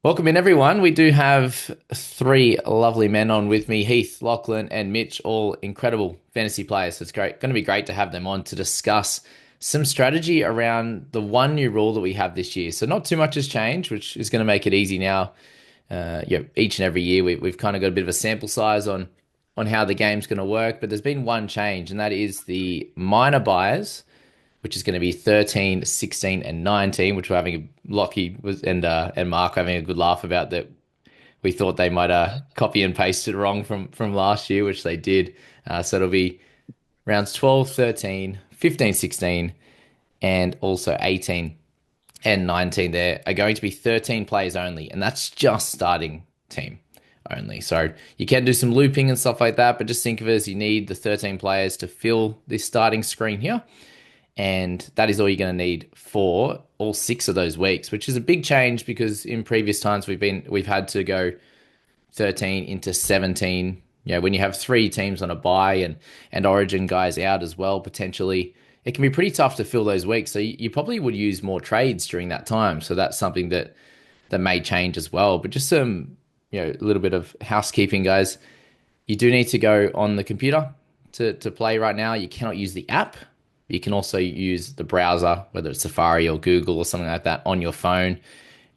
Welcome in, everyone. We do have three lovely men on with me, Heath, Lachlan, and Mitch, all incredible fantasy players. So it's going to be great to have them on to discuss some strategy around the one new rule that we have this year. So not too much has changed, which is going to make it easy now. Each and every year we've kind of got a bit of a sample size on how the game's going to work. But there's been one change, and that is the minor buyers, which is going to be 13, 16, and 19, which we're having Lockie was and Mark having a good laugh about that. We thought they might copy and paste it wrong from last year, which they did. So it'll be rounds 12, 13, 15, 16, and also 18 and 19 there are going to be 13 players only, and that's just starting team only. So you can do some looping and stuff like that, but just think of it as you need the 13 players to fill this starting screen here. And that is all you're going to need for all six of those weeks, which is a big change because in previous times we've had to go 13 into 17. When you have three teams on a bye and Origin guys out as well, potentially, it can be pretty tough to fill those weeks. So you probably would use more trades during that time. So that's something that may change as well. But just some, a little bit of housekeeping, guys. You do need to go on the computer to play right now. You cannot use the app. You can also use the browser, whether it's Safari or Google or something like that, on your phone.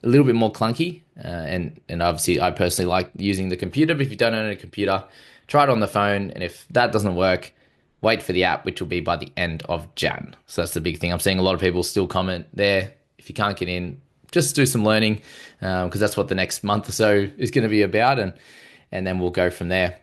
A little bit more clunky, and obviously I personally like using the computer. But if you don't own a computer, try it on the phone, and if that doesn't work, wait for the app, which will be by the end of Jan. So that's the big thing. I'm seeing a lot of people still comment there. If you can't get in, just do some learning, because that's what the next month or so is going to be about, and then we'll go from there.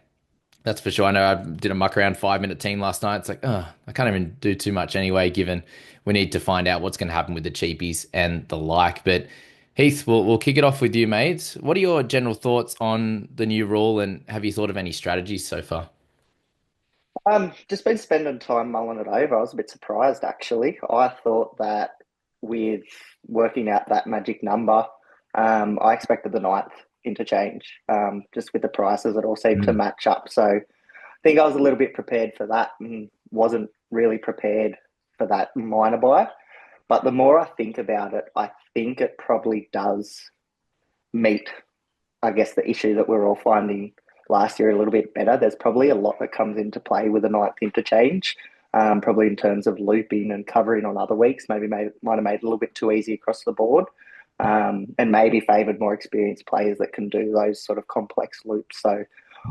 That's for sure. I know I did a muck around 5 minute team last night. It's like, I can't even do too much anyway, given we need to find out what's going to happen with the cheapies and the like. But Heath, we'll kick it off with you, mate. What are your general thoughts on the new rule, and have you thought of any strategies so far? Just been spending time mulling it over. I was a bit surprised actually. I thought that with working out that magic number, I expected the ninth interchange. Just with the prices, it all seemed to Mm. match up. So I think I was a little bit prepared for that and wasn't really prepared for that minor buy. But the more I think about it, I think it probably does meet, I guess, the issue that we're all finding last year a little bit better. There's probably a lot that comes into play with a ninth interchange, probably in terms of looping and covering on other weeks. Might have made it a little bit too easy across the board, and maybe favoured more experienced players that can do those sort of complex loops. So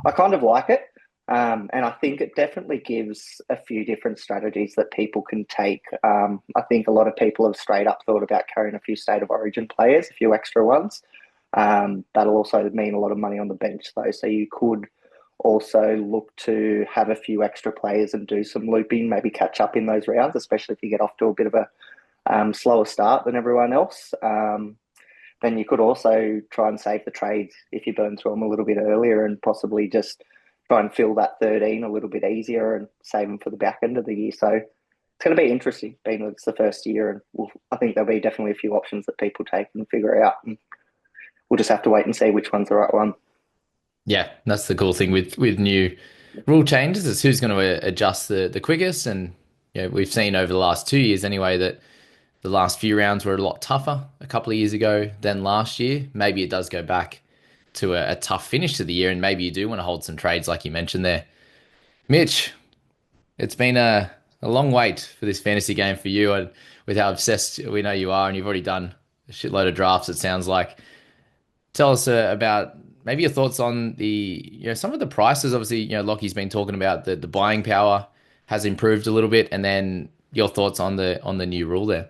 I kind of like it. And I think it definitely gives a few different strategies that people can take. I think a lot of people have straight up thought about carrying a few state of origin players, a few extra ones. That'll also mean a lot of money on the bench, though. So you could also look to have a few extra players and do some looping, maybe catch up in those rounds, especially if you get off to a bit of a slower start than everyone else. Then you could also try and save the trades if you burn through them a little bit earlier and possibly just try and fill that 13 a little bit easier and save them for the back end of the year. So it's going to be interesting, being that it's the first year, and I think there'll be definitely a few options that people take and figure out. And we'll just have to wait and see which one's the right one. Yeah, that's the cool thing with new rule changes is who's going to adjust the quickest. And we've seen over the last 2 years anyway that the last few rounds were a lot tougher a couple of years ago than last year. Maybe it does go back to a tough finish to the year, and maybe you do want to hold some trades like you mentioned there. Mitch, it's been a long wait for this fantasy game for you, and with how obsessed we know you are, and you've already done a shitload of drafts, it sounds like. Tell us about maybe your thoughts on some of the prices. Obviously, Lockie's been talking about the buying power has improved a little bit, and then your thoughts on the new rule there.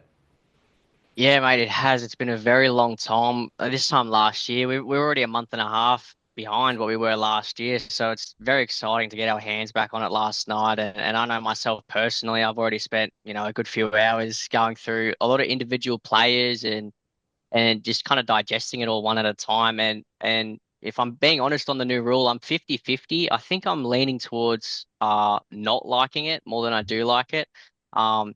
Yeah, mate, it has. It's been a very long time. This time last year, we were already a month and a half behind what we were last year. So it's very exciting to get our hands back on it last night. And I know myself personally, I've already spent, a good few hours going through a lot of individual players and just kind of digesting it all one at a time. And if I'm being honest on the new rule, I'm 50-50. I think I'm leaning towards not liking it more than I do like it. Um,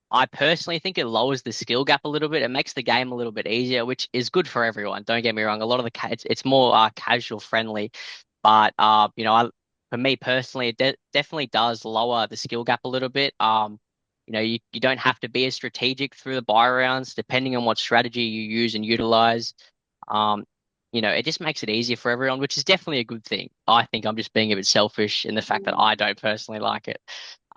I personally think it lowers the skill gap a little bit. It makes the game a little bit easier, which is good for everyone. Don't get me wrong. A lot of it's more casual friendly, but for me personally, it definitely does lower the skill gap a little bit. You don't have to be as strategic through the buy rounds, depending on what strategy you use and utilize. Um, it just makes it easier for everyone, which is definitely a good thing. I think I'm just being a bit selfish in the fact that I don't personally like it.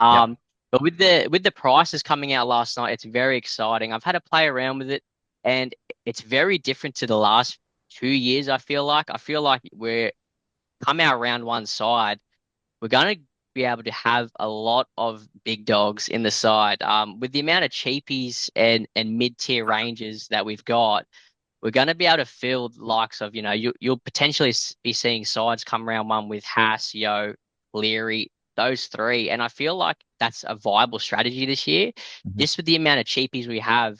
Yeah. But with the prices coming out last night, it's very exciting. I've had to play around with it, and it's very different to the last 2 years. I feel like we're come out round one side, we're going to be able to have a lot of big dogs in the side. With the amount of cheapies and mid-tier ranges that we've got, we're going to be able to field the likes of, you'll potentially be seeing sides come round one with Haas, Yo, Leary, those three. And I feel like that's a viable strategy this year. Mhm. Just with the amount of cheapies we have,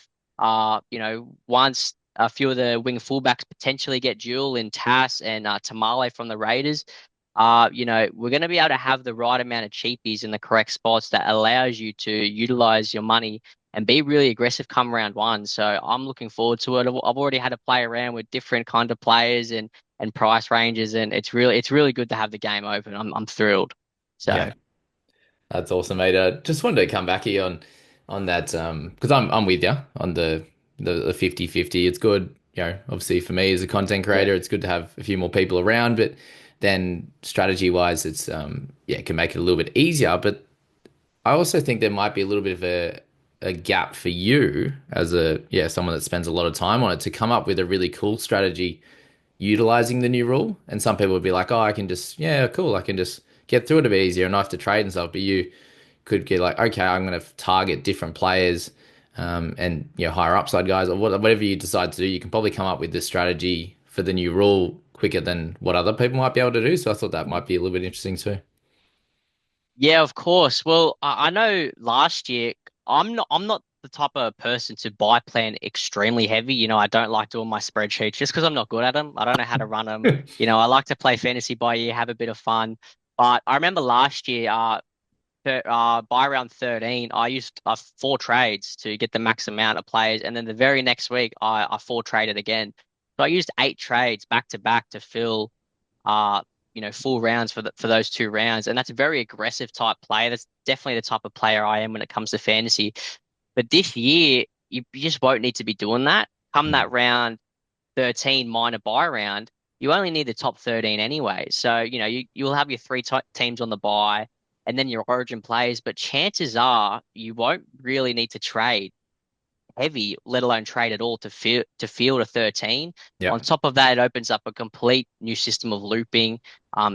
once a few of the wing fullbacks potentially get dual in Tass and Tamale from the Raiders, we're going to be able to have the right amount of cheapies in the correct spots that allows you to utilize your money and be really aggressive come round one. So I'm looking forward to it. I've already had to play around with different kind of players and price ranges, and it's really good to have the game open. I'm thrilled. So Yeah. That's awesome, mate. Just wanted to come back here on that because I'm with you on the 50-50. It's good, obviously for me as a content Yeah. creator, it's good to have a few more people around, but then strategy wise, it's yeah, it can make it a little bit easier. But I also think there might be a little bit of a gap for you as someone that spends a lot of time on it to come up with a really cool strategy utilizing the new rule. And some people would be like, oh, I can just, yeah, cool, I can just get through it a bit easier and not have to trade and stuff. But you could get like, okay, I'm going to target different players and higher upside guys or whatever you decide to do. You can probably come up with this strategy for the new rule quicker than what other people might be able to do. So I thought that might be a little bit interesting too. yeah, of course. Well, I know last year I'm not the type of person to buy plan extremely heavy. I don't like doing my spreadsheets just because I'm not good at them. I don't know how to run them. I like to play fantasy by year, have a bit of fun. But I remember last year, by around 13, I used four trades to get the max amount of players, and then the very next week, I four traded again. So I used eight trades back to back to fill uh full rounds for those 2 rounds, and that's a very aggressive type player. That's definitely the type of player I am when it comes to fantasy. But this year, you just won't need to be doing that. Come Mm. that round 13 minor buy round, you only need the top 13 anyway. So, you'll have your three teams on the buy and then your origin plays, but chances are you won't really need to trade heavy, let alone trade at all to field a 13. Yeah. On top of that, it opens up a complete new system of looping.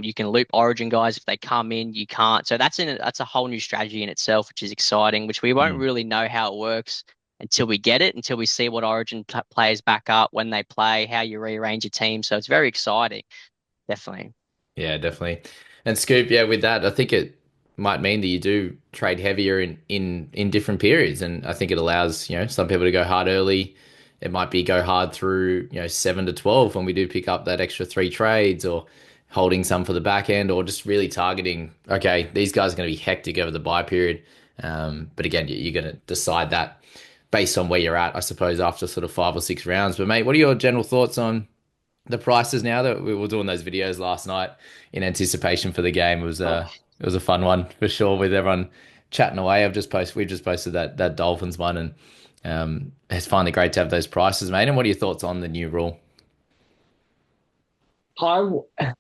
You can loop origin guys if they come in, you can't. So that's a whole new strategy in itself, which is exciting, which we won't Mm. really know how it works until we get it, until we see what origin players back up when they play, how you rearrange your team. So it's very exciting, definitely. Yeah, definitely. And Scoop, yeah, with that, I think it might mean that you do trade heavier in different periods, and I think it allows some people to go hard early. It might be go hard through 7 to 12 when we do pick up that extra three trades, or holding some for the back end, or just really targeting. Okay, these guys are going to be hectic over the buy period, but again, you're going to decide that based on where you're at, I suppose, after sort of 5 or 6 rounds. But mate, what are your general thoughts on the prices now that we were doing those videos last night in anticipation for the game? Oh, It was a fun one for sure with everyone chatting away. We've just posted that Dolphins one, and it's finally great to have those prices, mate. And what are your thoughts on the new rule?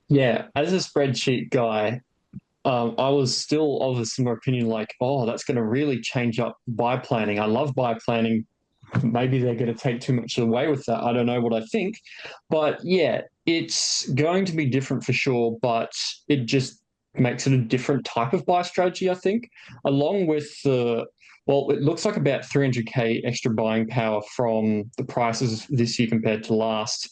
Yeah, as a spreadsheet guy, I was still of a similar opinion, like, oh, that's going to really change up buy planning. I love buy planning. Maybe they're going to take too much away with that. I don't know what I think. But yeah, it's going to be different for sure, but it just makes it a different type of buy strategy, I think, along with well, it looks like about 300K extra buying power from the prices this year compared to last.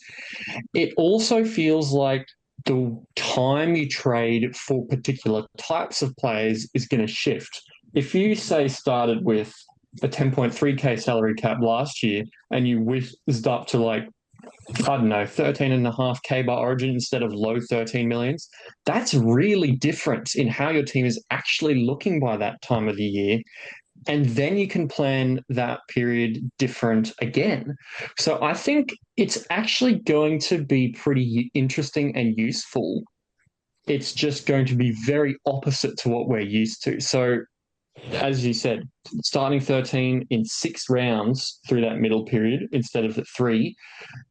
It also feels like the time you trade for particular types of players is going to shift. If you say started with a 10.3K salary cap last year and you whizzed up to like, I don't know, 13.5K by origin instead of low 13 millions, that's really different in how your team is actually looking by that time of the year. And then you can plan that period different again. So I think it's actually going to be pretty interesting and useful. It's just going to be very opposite to what we're used to. So as you said, starting 13 in 6 rounds through that middle period instead of the three,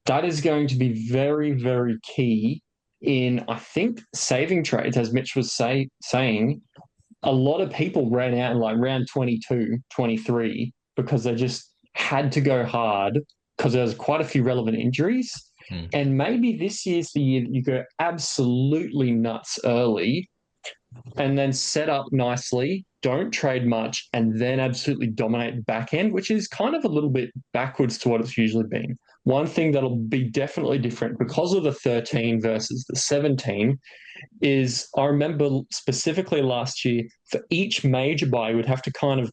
that is going to be very, very key in, I think, saving trades, as Mitch was saying. A lot of people ran out in like round 22, 23 because they just had to go hard because there was quite a few relevant injuries. Hmm. And maybe this year's the year that you go absolutely nuts early and then set up nicely, don't trade much, and then absolutely dominate the back end, which is kind of a little bit backwards to what it's usually been. One thing that'll be definitely different because of the 13 versus the 17 is I remember specifically last year, for each major buy, we'd have to kind of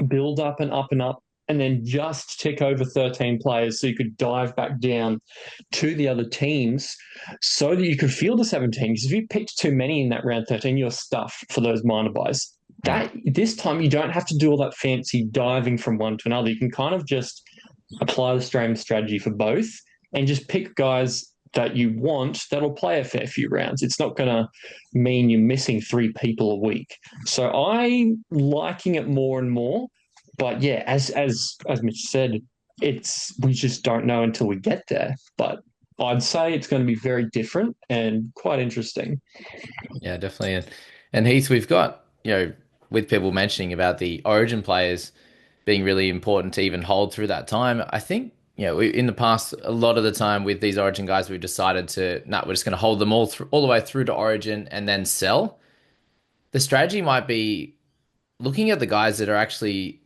build up and up and up, and then just tick over 13 players so you could dive back down to the other teams so that you could field the 17. Because if you picked too many in that round 13, you're stuffed for those minor buys. That this time you don't have to do all that fancy diving from one to another. You can kind of just apply the same strategy for both and just pick guys that you want that'll play a fair few rounds. It's not going to mean you're missing 3 people a week. So I'm liking it more and more. But yeah, as Mitch said, we just don't know until we get there. But I'd say it's going to be very different and quite interesting. Yeah, definitely. And Heath, we've got, with people mentioning about the Origin players being really important to even hold through that time. I think, in the past, a lot of the time with these Origin guys, we've decided we're just going to hold them all the way through to Origin and then sell. The strategy might be looking at the guys that are actually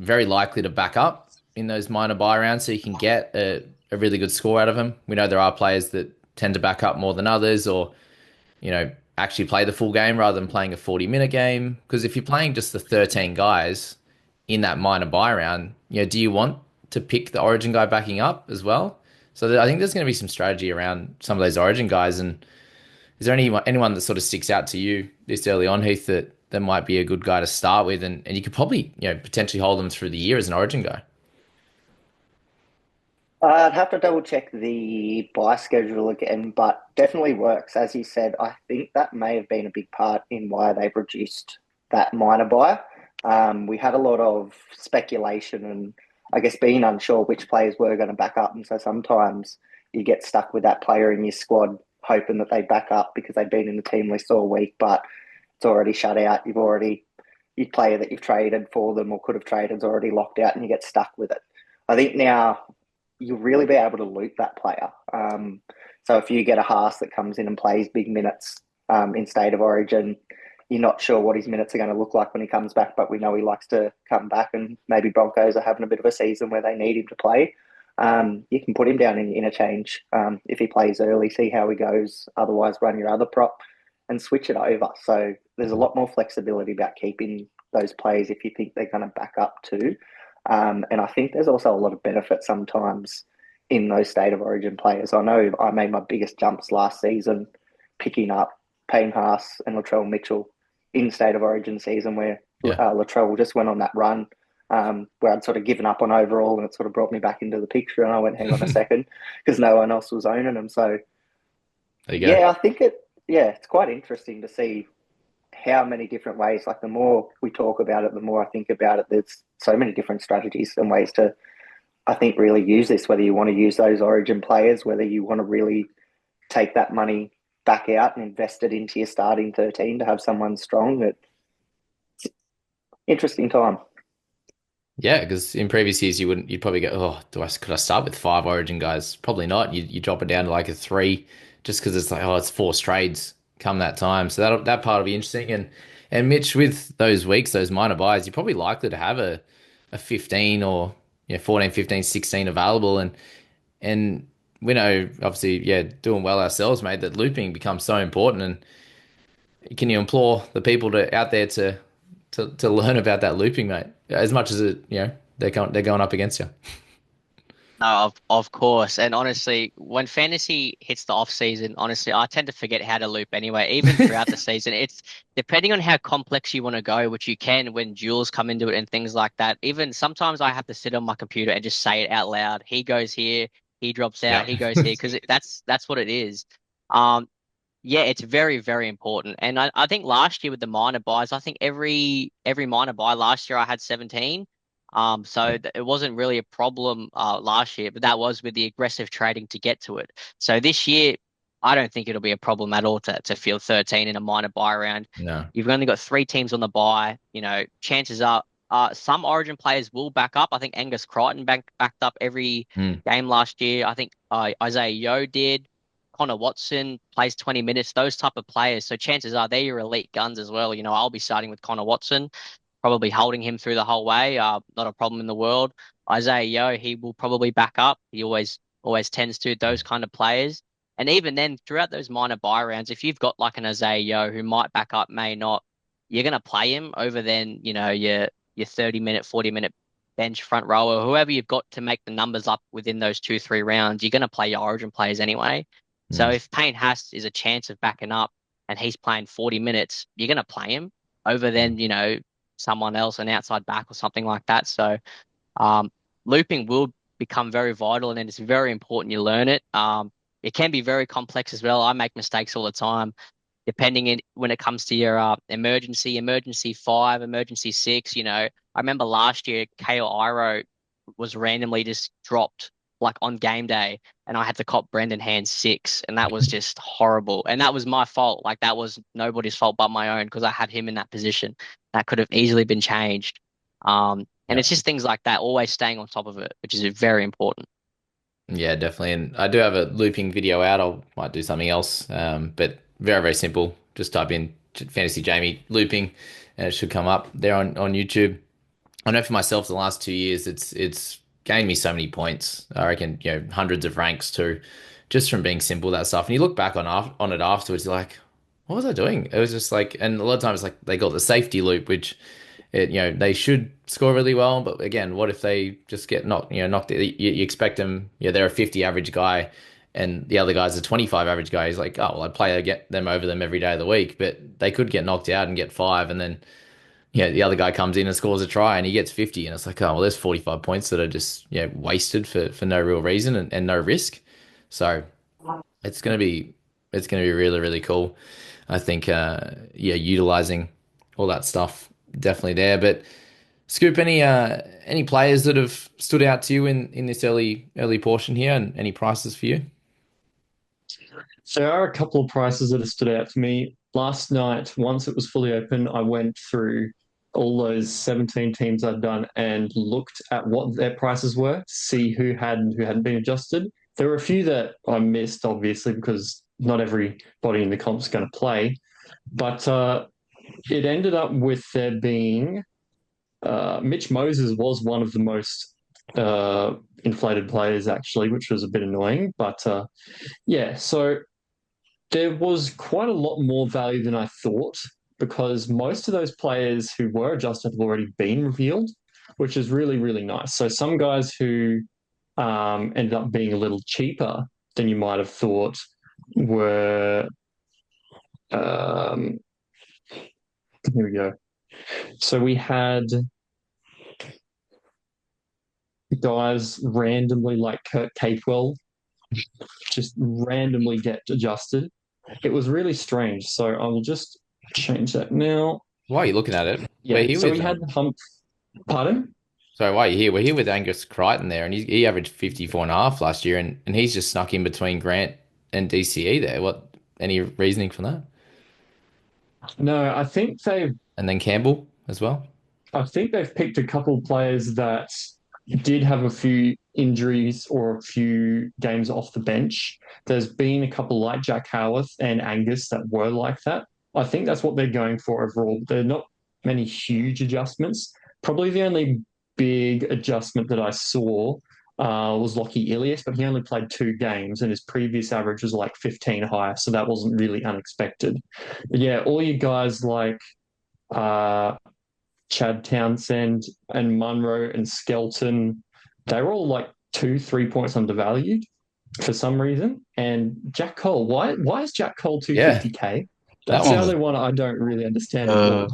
very likely to back up in those minor buy rounds so you can get a really good score out of them. We know there are players that tend to back up more than others, or actually play the full game rather than playing a 40-minute game. Because if you're playing just the 13 guys in that minor buy round, do you want to pick the Origin guy backing up as well? So I think there's going to be some strategy around some of those Origin guys. And is there anyone that sort of sticks out to you this early on, Heath, that might be a good guy to start with, and you could probably potentially hold them through the year as an Origin guy? I'd have to double check the buy schedule again, but definitely works. As you said, I think that may have been a big part in why they've reduced that minor buy. We had a lot of speculation and I guess being unsure which players were going to back up. And so sometimes you get stuck with that player in your squad hoping that they back up because they've been in the team list all week, but it's already shut out. Your player that you've traded for them or could have traded is already locked out and you get stuck with it. I think now you'll really be able to loop that player. So if you get a Haas that comes in and plays big minutes in State of Origin, you're not sure what his minutes are going to look like when he comes back, but we know he likes to come back, and maybe Broncos are having a bit of a season where they need him to play. You can put him down in interchange if he plays early, see how he goes. Otherwise, run your other prop and switch it over. So there's a lot more flexibility about keeping those players if you think they're going to back up too. And I think there's also a lot of benefit sometimes in those State of Origin players. I know I made my biggest jumps last season picking up Payne Haas and Latrell Mitchell in State of Origin season where Yeah. Latrell just went on that run where I'd sort of given up on overall, and it sort of brought me back into the picture. And I went, hang on a second, because no one else was owning them. So, There you go. yeah, I think it's quite interesting to see how many different ways. Like the more we talk about it, the more I think about it. There's so many different strategies and ways to, I think, really use this. Whether you want to use those Origin players, whether you want to really take that money back out and invest it into your starting 13 to have someone strong. It's interesting time. Yeah, because in previous years you'd probably go, oh, could I start with 5 Origin guys? Probably not. You drop it down to like a 3, just because it's like, oh, it's forced trades come that time. So that part will be interesting. And Mitch, with those weeks, those minor buys, you're probably likely to have a 15 or 14, 15, 16 available, and we know obviously, yeah, doing well ourselves, mate, that looping becomes so important. And can you implore the people out there to learn about that looping, mate, as much as they're going up against you? No, of course. And honestly, when fantasy hits the off season, honestly, I tend to forget how to loop anyway. Even throughout the season, it's depending on how complex you want to go, which you can when duels come into it and things like that. Even sometimes I have to sit on my computer and just say it out loud. He goes here, he drops out, Yeah. he goes here, because that's what it is. Um, Yeah, it's very, very important. And I think last year with the minor buys, I think every minor buy last year I had 17. So it wasn't really a problem last year, but that was with the aggressive trading to get to it. So this year, I don't think it'll be a problem at all to field 13 in a minor buy round. No. You've only got three teams on the buy. Chances are some Origin players will back up. I think Angus Crichton backed up every Mm. game last year. I think Isaiah Yeo did. Connor Watson plays 20 minutes, those type of players. So chances are they're your elite guns as well. I'll be starting with Connor Watson, probably holding him through the whole way. Not a problem in the world. Isaiah Yeo, he will probably back up. He always tends to, those kind of players. And even then, throughout those minor buy rounds, if you've got like an Isaiah Yeo who might back up, may not, you're going to play him over then, your 30-minute, 40-minute bench front rower, whoever you've got to make the numbers up within those 2, 3 rounds, you're going to play your Origin players anyway. So Mm. if Payne Haas is a chance of backing up and he's playing 40 minutes, you're going to play him over then, someone else, an outside back or something like that. So um, looping will become very vital and it's very important you learn it. It can be very complex as well. I make mistakes all the time, depending in when it comes to your emergency 5, emergency 6. I remember last year, Kale Iro was randomly just dropped like on game day, and I had to cop Brendan Hand 6, and that was just horrible. And that was my fault. Like that was nobody's fault but my own because I had him in that position. That could have easily been changed. And Yeah. it's just things like that, always staying on top of it, which is very important. Yeah, definitely. And I do have a looping video out. I might do something else. But very, very simple. Just type in Fantasy Jamie looping and it should come up there on YouTube. I know for myself, the last 2 years, it's gained me so many points. I reckon, hundreds of ranks too, just from being simple, that stuff. And you look back on it afterwards, you're like, what was I doing? It was just like, and a lot of times, like they got the safety loop, which they should score really well. But again, what if they just get knocked? You expect them, they're a 50 average guy, and the other guy's a 25 average guy. He's like, oh well, I play get them over them every day of the week, but they could get knocked out and get five, and then the other guy comes in and scores a try and he gets 50, and it's like, oh well, there's 45 points that are just wasted for no real reason and no risk. So it's gonna be really, really cool. I think utilizing all that stuff definitely there. But Scoop, any players that have stood out to you in this early portion here, and any prices for you? There are a couple of prices that have stood out to me. Last night, once it was fully open, I went through all those 17 teams I'd done and looked at what their prices were to see who had and who hadn't been adjusted. There were a few that I missed, obviously, because not everybody in the comp's going to play. But it ended up with there being Mitch Moses was one of the most inflated players, actually, which was a bit annoying. But yeah, so there was quite a lot more value than I thought because most of those players who were adjusted have already been revealed, which is really, really nice. So some guys who ended up being a little cheaper than you might have thought were. Um, here we go. So we had guys randomly like Kurt Capewell just randomly get adjusted. It was really strange. So I will just change that now. Why are you looking at it? We're Yeah. here So with we had pardon? Sorry, why are you here? We're here with Angus Crichton there, and he averaged 54.5 last year, and he's just snuck in between Grant and DCE there. What, any reasoning for that? No, And then Campbell as well. I think they've picked a couple of players that did have a few injuries or a few games off the bench. There's been a couple like Jack Howarth and Angus that were like that. I think that's what they're going for overall. There are not many huge adjustments. Probably the only big adjustment that I saw was Lockie Ilias, but he only played 2 games and his previous average was like 15 higher, so that wasn't really unexpected. But yeah, all you guys like uh, Chad Townsend and Munro and Skelton, they were all like 2, 3 points undervalued for some reason. And Jack Cole, why is Jack Cole Yeah, 250k? that That's the one was. only one I don't really understand Uh, anymore.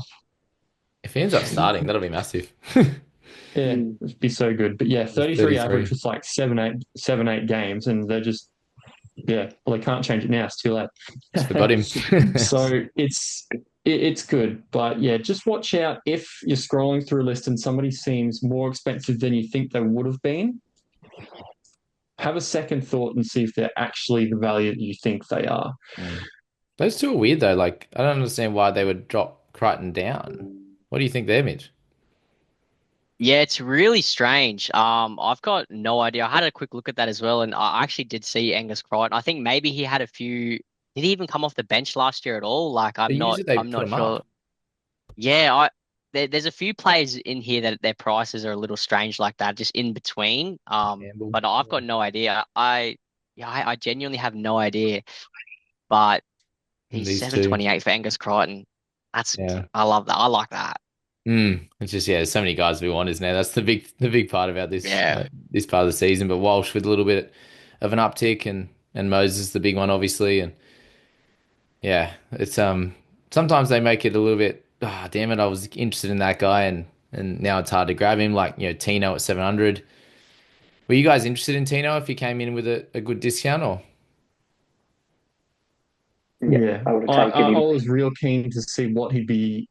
If he ends up starting, that'll be massive. Yeah, it'd be so good. But yeah, He's 33 average 33. was like 7, 8 games, and they're just Yeah, well, they can't change it now. It's too late. Just forgot him. So it's good, but yeah, just watch out if you're scrolling through a list and somebody seems more expensive than you think they would have been. Have a second thought and see if they're actually the value that you think they are. Mm. Those two are weird though. Like, I don't understand why they would drop Crichton down. What do you think there, Mitch? Yeah, it's really strange. I've got no idea. I had a quick look at that as well, and I actually did see Angus Crichton. I think maybe he had a few. Did he even come off the bench last year at all? Like, But usually they I'm put not him up. sure. Yeah, there's a few players in here that their prices are a little strange like that, just in between. Campbell. But I've got no idea. I genuinely have no idea. But And he's these two. 728 for Angus Crichton. That's Yeah. I love that. I like that. It's just, yeah, there's so many guys we want, isn't there? That's the big part about this Yeah. this part of the season. But Walsh with a little bit of an uptick, and Moses the big one, obviously. And yeah, it's sometimes they make it a little bit, ah, damn it, I was interested in that guy, and now it's hard to grab him. Like, Tino at 700. Were you guys interested in Tino if he came in with a good discount, or? Yeah, Yeah, I would have I, taken I him. was real keen to see what he'd be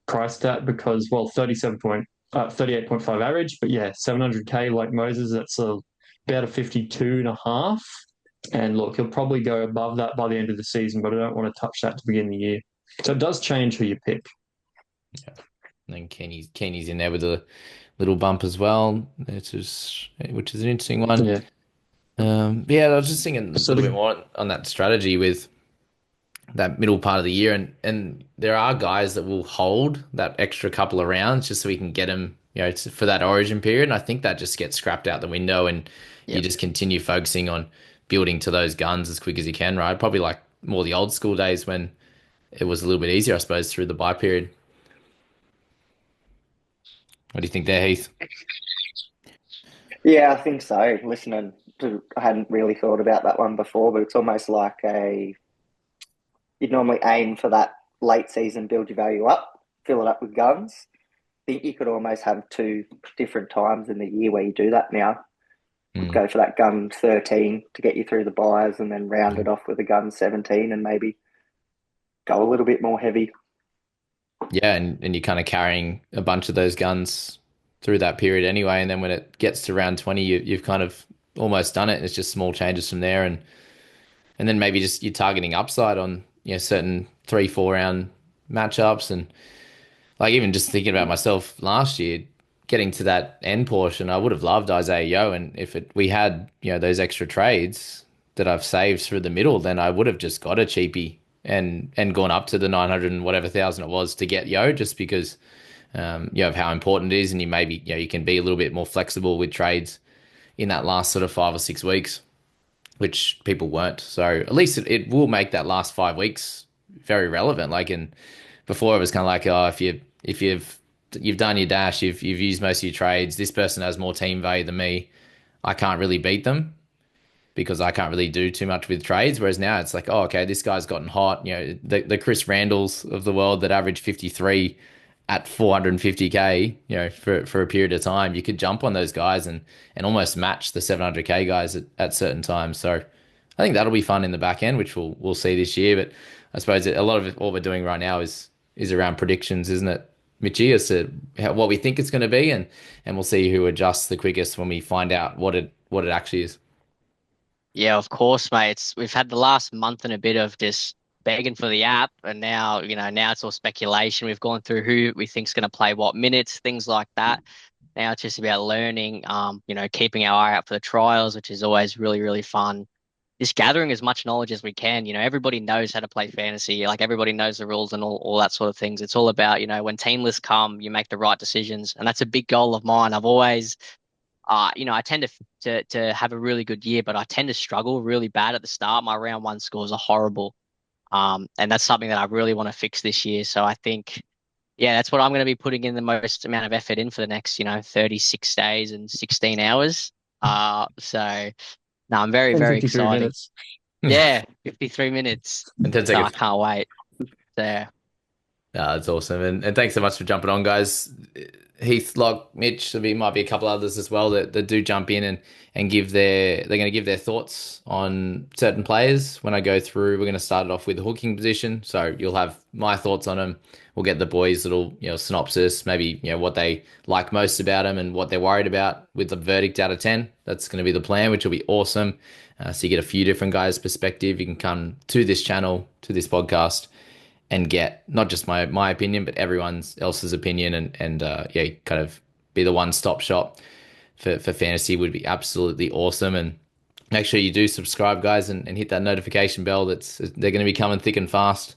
priced at because, well, 38.5 average, but yeah, 700K like Moses, that's about a 52 and a half. And look, he'll probably go above that by the end of the season, but I don't want to touch that to begin the year. So it does change who you pick. And then Kenny's in there with a little bump as well, which is an interesting one. Yeah. Yeah, I was just thinking a So little bit more on that strategy with that middle part of the year, and there are guys that will hold that extra couple of rounds just so we can get them, for that origin period. And I think that just gets scrapped out the window, and you Yep. just continue focusing on building to those guns as quick as you can, right? Probably like more the old school days when it was a little bit easier, I suppose, through the buy period. What do you think there, Heath? Yeah, I think so. I hadn't really thought about that one before, but it's almost like you'd normally aim for that late season, build your value up, fill it up with guns. I think you could almost have two different times in the year where you do that now. Could Mm. go for that gun 13 to get you through the buys and then round it off with a gun 17 and maybe go a little bit more heavy. Yeah, and you're kind of carrying a bunch of those guns through that period anyway, and then when it gets to round 20, you've kind of almost done it, and it's just small changes from there, and then maybe just you're targeting upside on certain 3-4 round matchups, and like even just thinking about myself last year, getting to that end portion, I would have loved Isaiah Yo, and if we had those extra trades that I've saved through the middle, then I would have just got a cheapie and gone up to the 900 and whatever thousand it was to get Yo, just because of how important it is, and you maybe you can be a little bit more flexible with trades in that last sort of 5 or 6 weeks, which people weren't. So at least it will make that last 5 weeks very relevant. Like, and before it was kind of like, oh, if you've done your dash, you've used most of your trades, this person has more team value than me, I can't really beat them because I can't really do too much with trades. Whereas now it's like, oh, okay, this guy's gotten hot. The Chris Randalls of the world that average 53 at 450K, for a period of time, you could jump on those guys and almost match the 700K guys at certain times. So I think that'll be fun in the back end, which we'll see this year. But I suppose a lot of what we're doing right now is around predictions, isn't it, Mitchie, as to what we think it's going to be, and we'll see who adjusts the quickest when we find out what it actually is. Yeah, of course, mate. We've had the last month and a bit of just begging for the app, and now, now it's all speculation. We've gone through who we think's going to play what minutes, things like that. Now it's just about learning, keeping our eye out for the trials, which is always really, really fun. Just gathering as much knowledge as we can. Everybody knows how to play fantasy. Like, everybody knows the rules and all that sort of things. It's all about, when team lists come, you make the right decisions. And that's a big goal of mine. I've always I tend to have a really good year, but I tend to struggle really bad at the start. My round one scores are horrible. And that's something that I really want to fix this year. So I think, yeah, that's what I'm going to be putting in the most amount of effort in for the next, 36 days and 16 hours. So no, I'm very, And very 53 exciting. minutes. Yeah, 53 minutes. And 10 So I seconds. can't wait. So That's awesome. And thanks so much for jumping on, guys. Heath, Lock, Mitch, there might be a couple others as well that do jump in and they're going to give their thoughts on certain players. When I go through, we're going to start it off with the hooking position. So you'll have my thoughts on them. We'll get the boys' little, synopsis, maybe, what they like most about them and what they're worried about with the verdict out of 10. That's going to be the plan, which will be awesome. So you get a few different guys' perspective. You can come to this channel, to this podcast, and get not just my opinion, but everyone else's opinion, and yeah, kind of be the one-stop shop for fantasy would be absolutely awesome. And make sure you do subscribe, guys, and hit that notification bell. They're going to be coming thick and fast.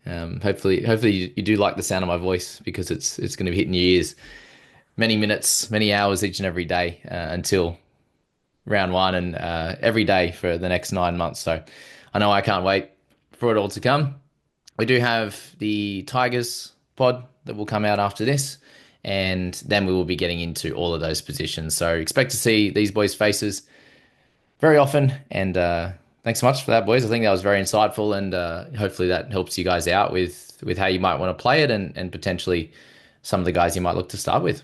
Hopefully you do like the sound of my voice, because it's going to be hitting your ears many minutes, many hours each and every day until round one, and every day for the next 9 months. So I know I can't wait for it all to come. We do have the Tigers pod that will come out after this, and then we will be getting into all of those positions. So expect to see these boys' faces very often. And thanks so much for that, boys. I think that was very insightful, and hopefully that helps you guys out with how you might want to play it, and potentially some of the guys you might look to start with.